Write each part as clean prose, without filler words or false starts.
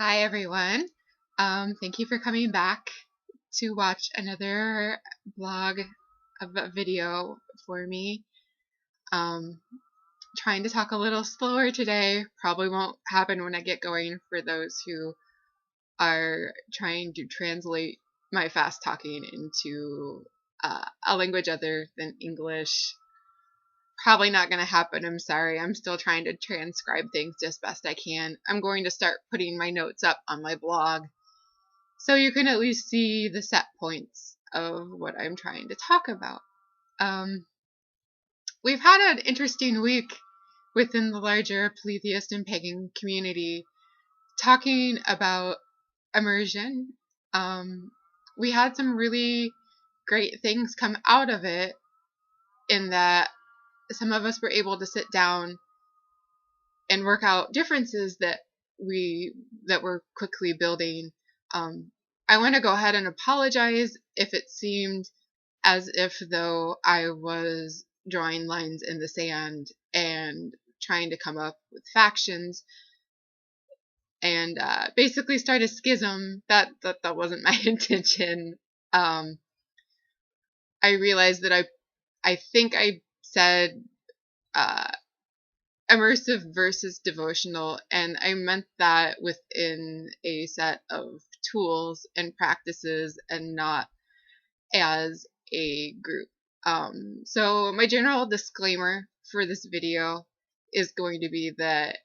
Hi everyone. Thank you for coming back to watch another blog of a video for me. Trying to talk a little slower today. Probably won't happen when I get going for those who are trying to translate my fast talking into a language other than English. Probably not going to happen. I'm sorry. I'm still trying to transcribe things just best I can. I'm going to start putting my notes up on my blog so you can at least see the set points of what I'm trying to talk about. We've had an interesting week within the larger polytheist and pagan community talking about immersion. We had some really great things come out of it in that some of us were able to sit down and work out differences that were quickly building. I want to go ahead and apologize if it seemed as if though I was drawing lines in the sand and trying to come up with factions and basically start a schism. That wasn't my intention. I realized that I think I said immersive versus devotional, and I meant that within a set of tools and practices and not as a group. So my general disclaimer for this video is going to be that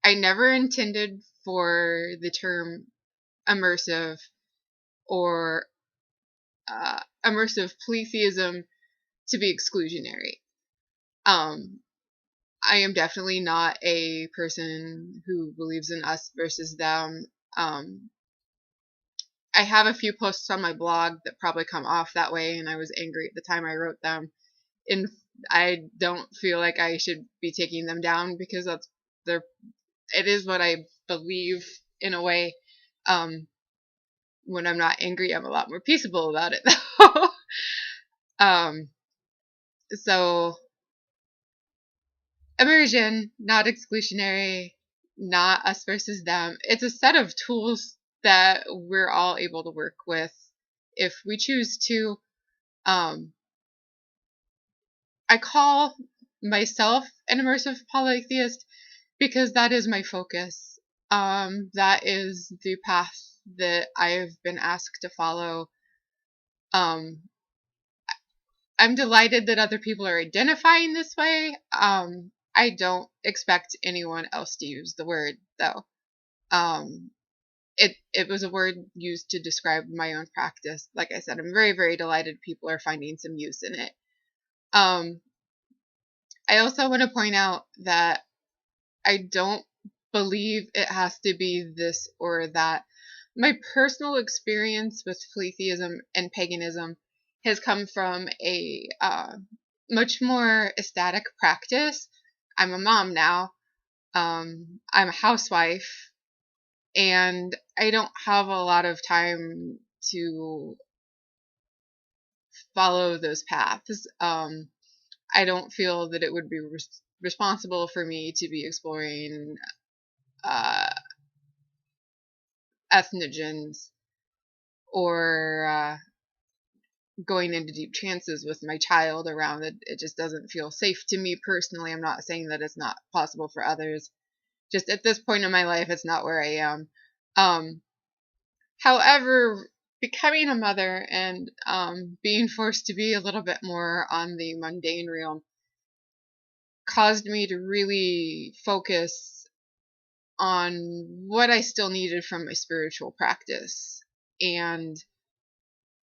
I never intended for the term immersive or immersive polytheism to be exclusionary. I am definitely not a person who believes in us versus them. I have a few posts on my blog that probably come off that way, and I was angry at the time I wrote them. And I don't feel like I should be taking them down because it is what I believe in a way. When I'm not angry, I'm a lot more peaceable about it, though. So immersion, not exclusionary, not us versus them. It's a set of tools that we're all able to work with if we choose to. I call myself an immersive polytheist because that is my focus. That is the path that I've been asked to follow. I'm delighted that other people are identifying this way. I don't expect anyone else to use the word, though. It was a word used to describe my own practice. Like I said, I'm very, very delighted people are finding some use in it. I also want to point out that I don't believe it has to be this or that. My personal experience with polytheism and paganism has come from a much more ecstatic practice. I'm a mom now. I'm a housewife, and I don't have a lot of time to follow those paths. I don't feel that it would be responsible for me to be exploring ethnogens or going into deep trances with my child around it. It just doesn't feel safe to me personally. I'm not saying that it's not possible for others. Just at this point in my life, it's not where I am. However, becoming a mother and being forced to be a little bit more on the mundane realm caused me to really focus on what I still needed from my spiritual practice and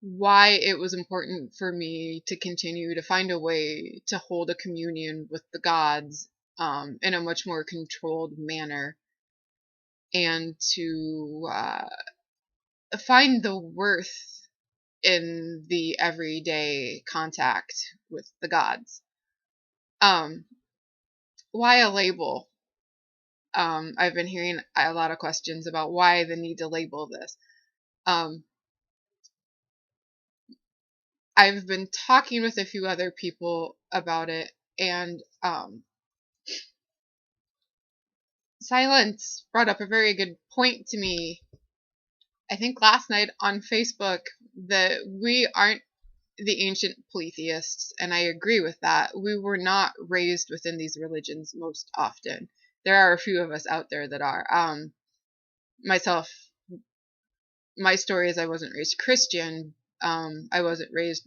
why it was important for me to continue to find a way to hold a communion with the gods in a much more controlled manner, and to find the worth in the everyday contact with the gods. Why a label? I've been hearing a lot of questions about why the need to label this. I've been talking with a few other people about it, and Silence brought up a very good point to me, I think last night on Facebook, that we aren't the ancient polytheists, and I agree with that. We were not raised within these religions most often. There are a few of us out there that are. Myself, my story is I wasn't raised Christian. I wasn't raised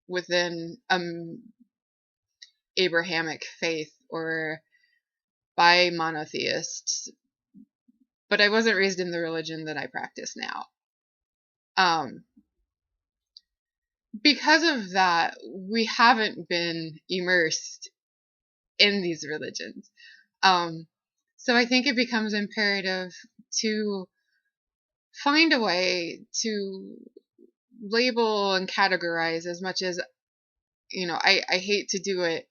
within Abrahamic faith or by monotheists, but I wasn't raised in the religion that I practice now. Because of that, we haven't been immersed in these religions. So I think it becomes imperative to find a way to label and categorize as much as, I hate to do it,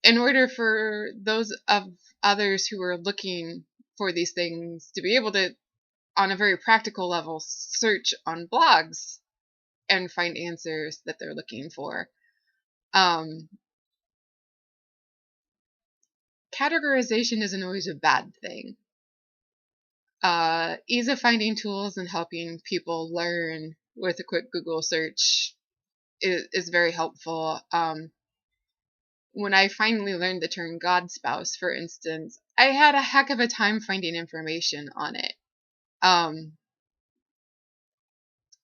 in order for those of others who are looking for these things to be able to, on a very practical level, search on blogs and find answers that they're looking for. Categorization isn't always a bad thing. Ease of finding tools and helping people learn with a quick Google search is very helpful. When I finally learned the term God spouse, for instance, I had a heck of a time finding information on it.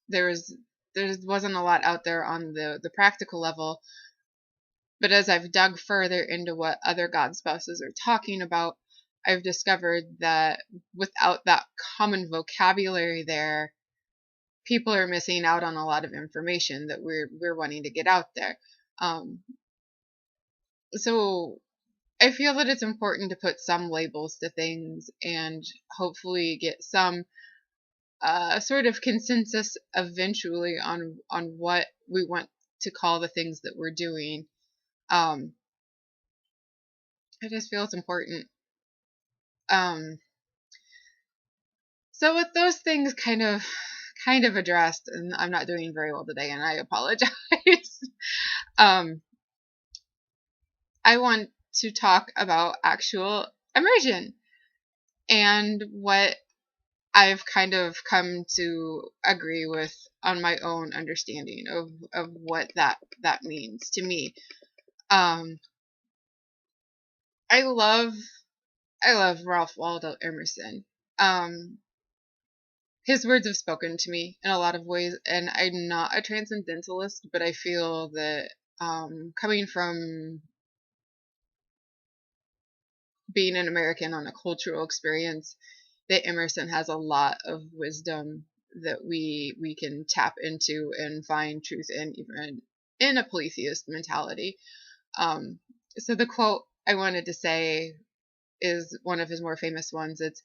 There wasn't a lot out there on the practical level, but as I've dug further into what other God spouses are talking about, I've discovered that without that common vocabulary there, people are missing out on a lot of information that we're wanting to get out there. So I feel that it's important to put some labels to things and hopefully get some sort of consensus eventually on what we want to call the things that we're doing. I just feel it's important. So with those things kind of addressed, and I'm not doing very well today, and I apologize. I want to talk about actual immersion and what I've kind of come to agree with on my own understanding of what that means to me. I love Ralph Waldo Emerson. His words have spoken to me in a lot of ways, and I'm not a transcendentalist, but I feel that coming from being an American on a cultural experience, that Emerson has a lot of wisdom that we can tap into and find truth in, even in a polytheist mentality. So the quote I wanted to say is one of his more famous ones. It's,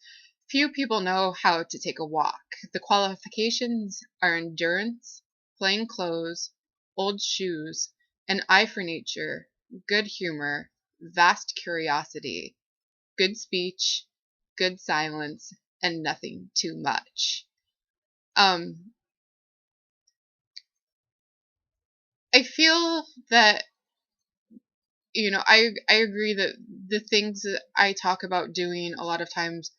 "Few people know how to take a walk. The qualifications are endurance, plain clothes, old shoes, an eye for nature, good humor, vast curiosity, good speech, good silence, and nothing too much." I feel that, I agree that the things that I talk about doing a lot of times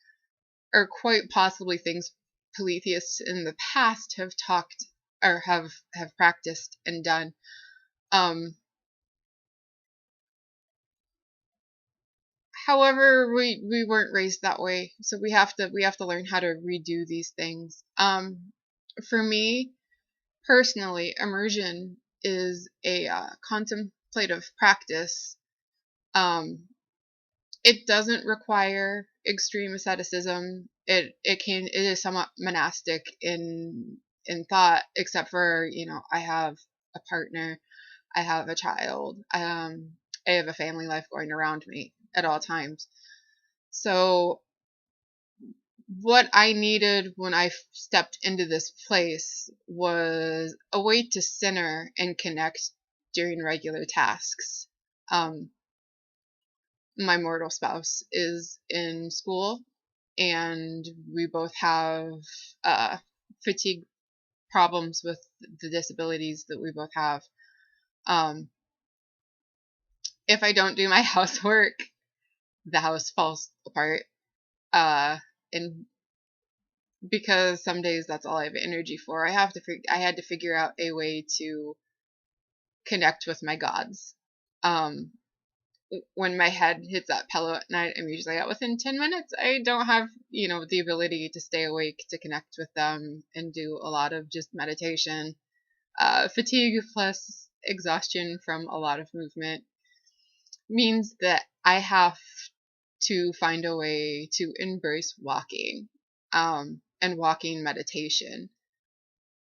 are quite possibly things polytheists in the past have talked or have practiced and done. However, we weren't raised that way, so we have to learn how to redo these things. For me personally, immersion is a contemplative practice. It doesn't require extreme asceticism. It is somewhat monastic in thought, except for, I have a partner, I have a child, I have a family life going around me at all times. So what I needed when I stepped into this place was a way to center and connect during regular tasks. My mortal spouse is in school, and we both have fatigue problems with the disabilities that we both have. If I don't do my housework, the house falls apart. And because some days that's all I have energy for, I had to figure out a way to connect with my gods. When my head hits that pillow at night, I'm usually out within 10 minutes. I don't have, the ability to stay awake to connect with them and do a lot of just meditation. Fatigue plus exhaustion from a lot of movement means that I have to find a way to embrace walking, and walking meditation.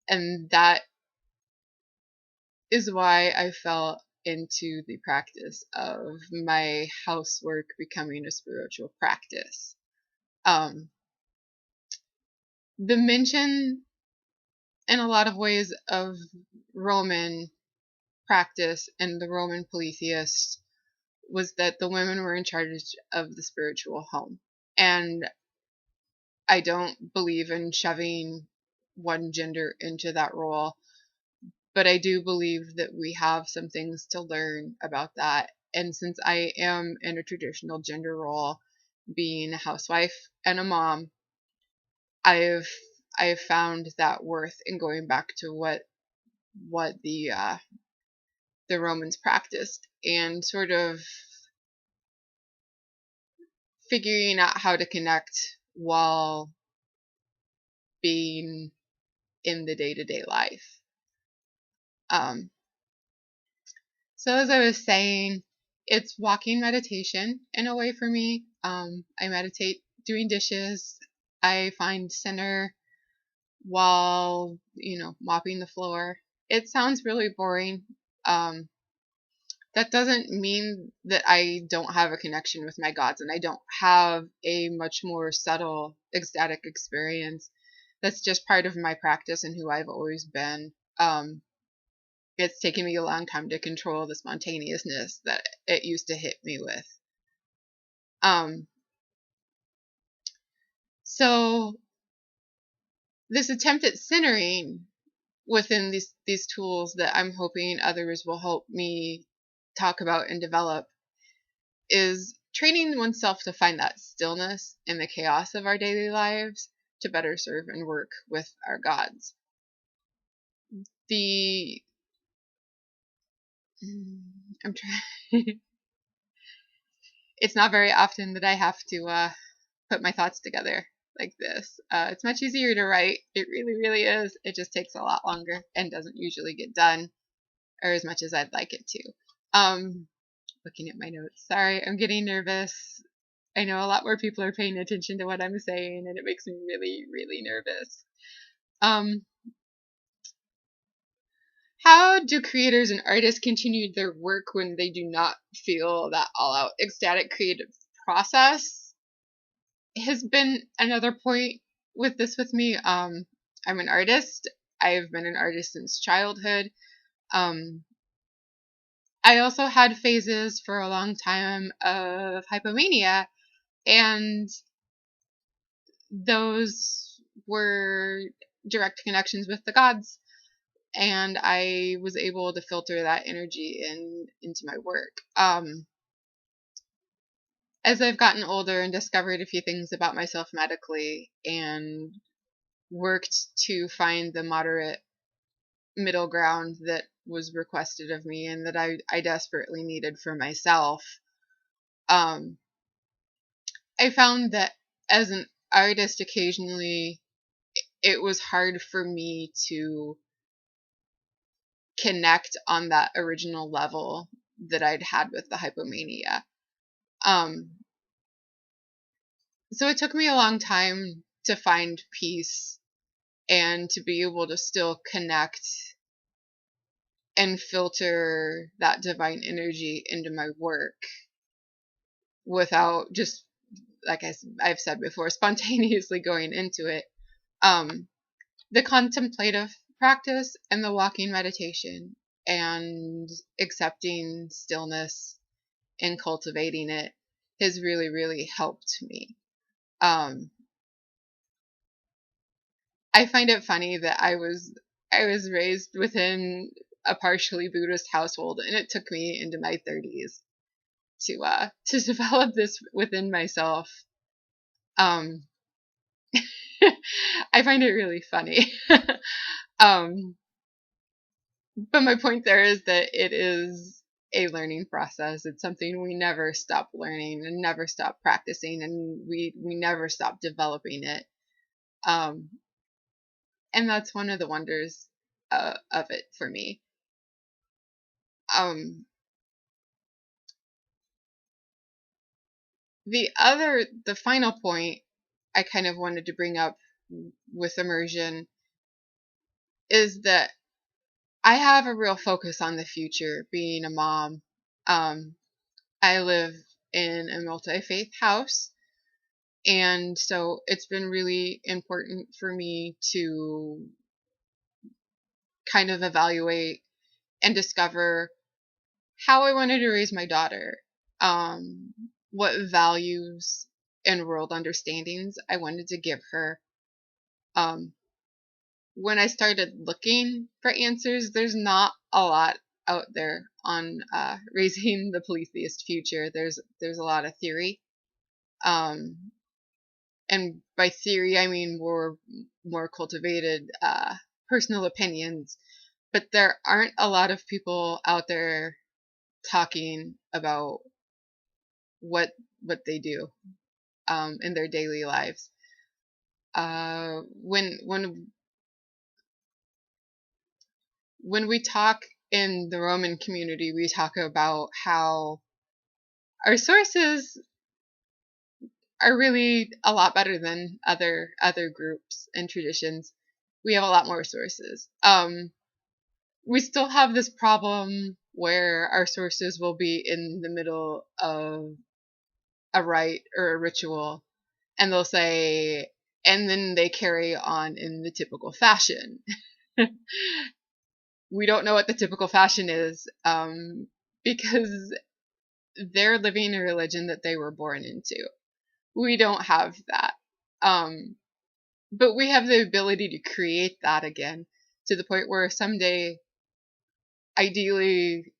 And that is why I fell into the practice of my housework becoming a spiritual practice. The mention in a lot of ways of Roman practice and the Roman polytheists was that the women were in charge of the spiritual home. And I don't believe in shoving one gender into that role, but I do believe that we have some things to learn about that. And since I am in a traditional gender role, being a housewife and a mom, I've found that worth in going back to what the Romans practiced, and sort of figuring out how to connect while being in the day-to-day life. So as I was saying, it's walking meditation in a way for me. I meditate doing dishes. I find center while, mopping the floor. It sounds really boring. That doesn't mean that I don't have a connection with my gods and I don't have a much more subtle ecstatic experience. That's just part of my practice and who I've always been. It's taken me a long time to control the spontaneousness that it used to hit me with. So this attempt at centering within these tools that I'm hoping others will help me talk about and develop is training oneself to find that stillness in the chaos of our daily lives to better serve and work with our gods. I'm trying. It's not very often that I have to put my thoughts together like this. It's much easier to write. It really, really is. It just takes a lot longer and doesn't usually get done, or as much as I'd like it to. Looking at my notes. Sorry, I'm getting nervous. I know a lot more people are paying attention to what I'm saying, and it makes me really, really nervous. How do creators and artists continue their work when they do not feel that all-out ecstatic creative process? Has been another point with me. I'm an artist. I've been an artist since childhood. I also had phases for a long time of hypomania, and those were direct connections with the gods, and I was able to filter that energy into my work. As I've gotten older and discovered a few things about myself medically and worked to find the moderate middle ground that was requested of me and that I desperately needed for myself, I found that as an artist, occasionally it was hard for me to connect on that original level that I'd had with the hypomania. So it took me a long time to find peace and to be able to still connect and filter that divine energy into my work without just, like I've said before, spontaneously going into it. The contemplative practice and the walking meditation and accepting stillness and cultivating it has really, really helped me. I find it funny that I was raised within a partially Buddhist household, and it took me into my 30s to develop this within myself. Um, I find it really funny. um, but my point there is that it is a learning process. It's something we never stop learning and never stop practicing, and we never stop developing it. Um, and that's one of the wonders of it for me. Um, the final point I kind of wanted to bring up with immersion is that I have a real focus on the future, being a mom. Um, I live in a multi-faith house, and so it's been really important for me to kind of evaluate and discover how I wanted to raise my daughter, um, what values and world understandings I wanted to give her. Um, when I started looking for answers, there's not a lot out there on raising the polytheist future. There's a lot of theory, um, and by theory I mean more cultivated personal opinions. But there aren't a lot of people out there talking about what they do in their daily lives. When we talk in the Roman community, we talk about how our sources are really a lot better than other groups and traditions. We have a lot more sources. We still have this problem where our sources will be in the middle of a rite or a ritual, and they'll say, and then they carry on in the typical fashion. We don't know what the typical fashion is, because they're living a religion that they were born into. We don't have that. But we have the ability to create that again, to the point where someday, ideally,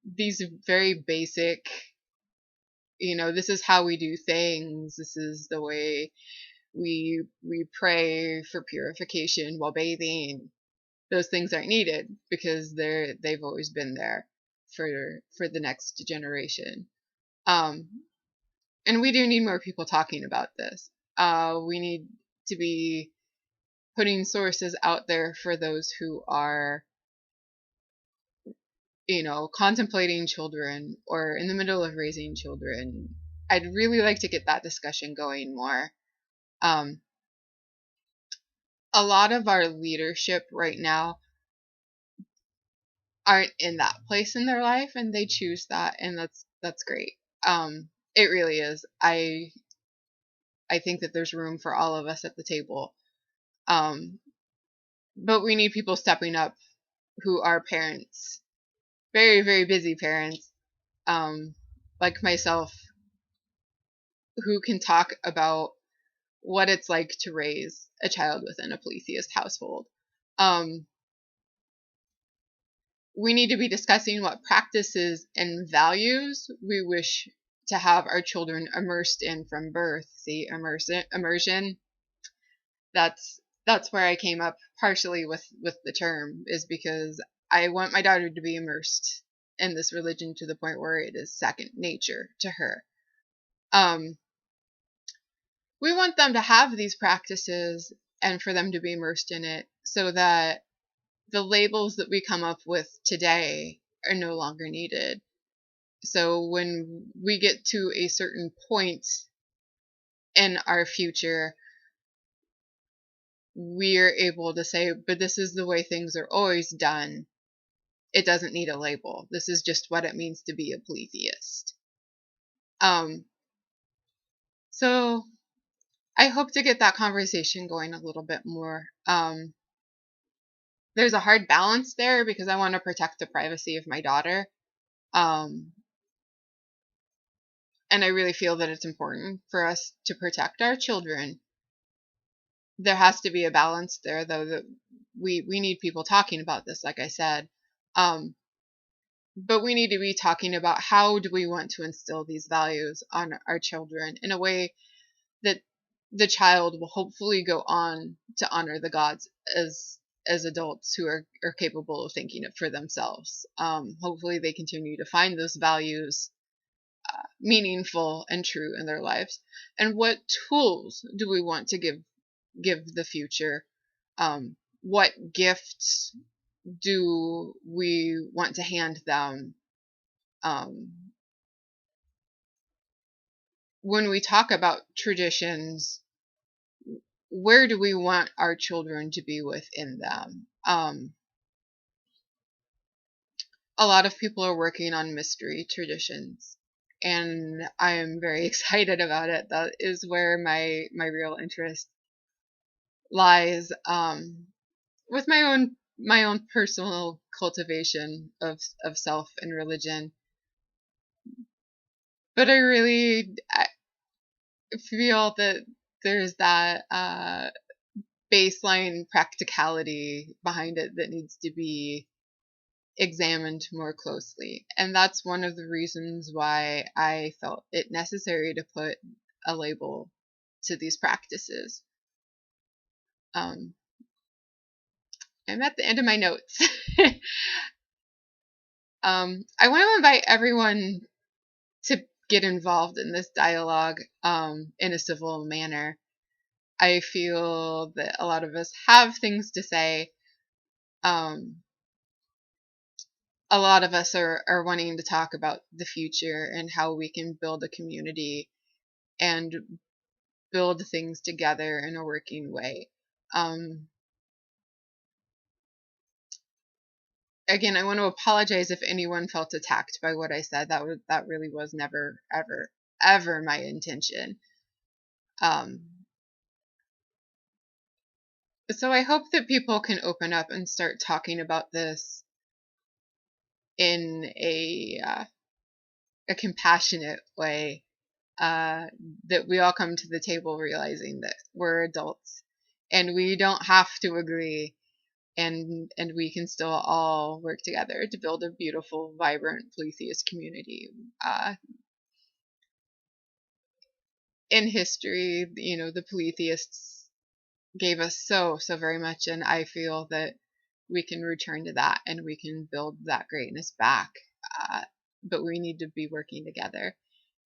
these very basic, this is how we do things, this is the way we pray for purification while bathing, those things aren't needed because they've always been there for the next generation. And we do need more people talking about this. We need to be putting sources out there for those who are, contemplating children or in the middle of raising children. I'd really like to get that discussion going more. A lot of our leadership right now aren't in that place in their life, and they choose that, and that's great. It really is. I think that there's room for all of us at the table. But we need people stepping up who are parents, very, very busy parents, like myself, who can talk about what it's like to raise a child within a polytheist household. We need to be discussing what practices and values we wish to have our children immersed in from birth. See, immersion. That's where I came up partially with the term, is because I want my daughter to be immersed in this religion to the point where it is second nature to her. We want them to have these practices and for them to be immersed in it so that the labels that we come up with today are no longer needed. So when we get to a certain point in our future, we're able to say, but this is the way things are always done. It doesn't need a label. This is just what it means to be a polytheist. So I hope to get that conversation going a little bit more. There's a hard balance there because I want to protect the privacy of my daughter. And I really feel that it's important for us to protect our children. There has to be a balance there, though, that we need people talking about this, like I said. But we need to be talking about how do we want to instill these values on our children in a way that the child will hopefully go on to honor the gods as adults who are capable of thinking it for themselves. Hopefully they continue to find those values meaningful and true in their lives. And what tools do we want to give the future? What gifts do we want to hand them? When we talk about traditions, where do we want our children to be within them? A lot of people are working on mystery traditions, and I am very excited about it. That is where my real interest lies, with my own personal cultivation of self and religion. But I feel that there's that baseline practicality behind it that needs to be examined more closely. And that's one of the reasons why I felt it necessary to put a label to these practices. I'm at the end of my notes. I want to invite everyone to get involved in this dialogue in a civil manner. I feel that a lot of us have things to say. A lot of us are wanting to talk about the future and how we can build a community and build things together in a working way. Again, I want to apologize if anyone felt attacked by what I said. That really was never, ever my intention. So I hope that people can open up and start talking about this in a compassionate way. That we all come to the table realizing that we're adults and we don't have to agree, and we can still all work together to build a beautiful, vibrant polytheist community. In history, the polytheists gave us so very much, and I feel that we can return to that and we can build that greatness back. But we need to be working together.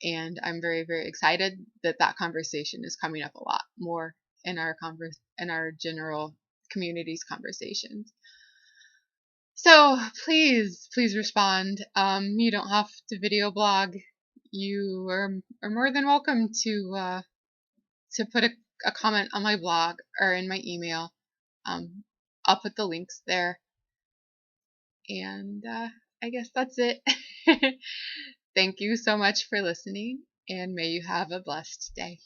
And I'm very, very excited that conversation is coming up a lot more in our general communities conversations. So please respond. You don't have to video blog. You are more than welcome to put a comment on my blog or in my email. I'll put the links there. And I guess that's it. Thank you so much for listening, and may you have a blessed day.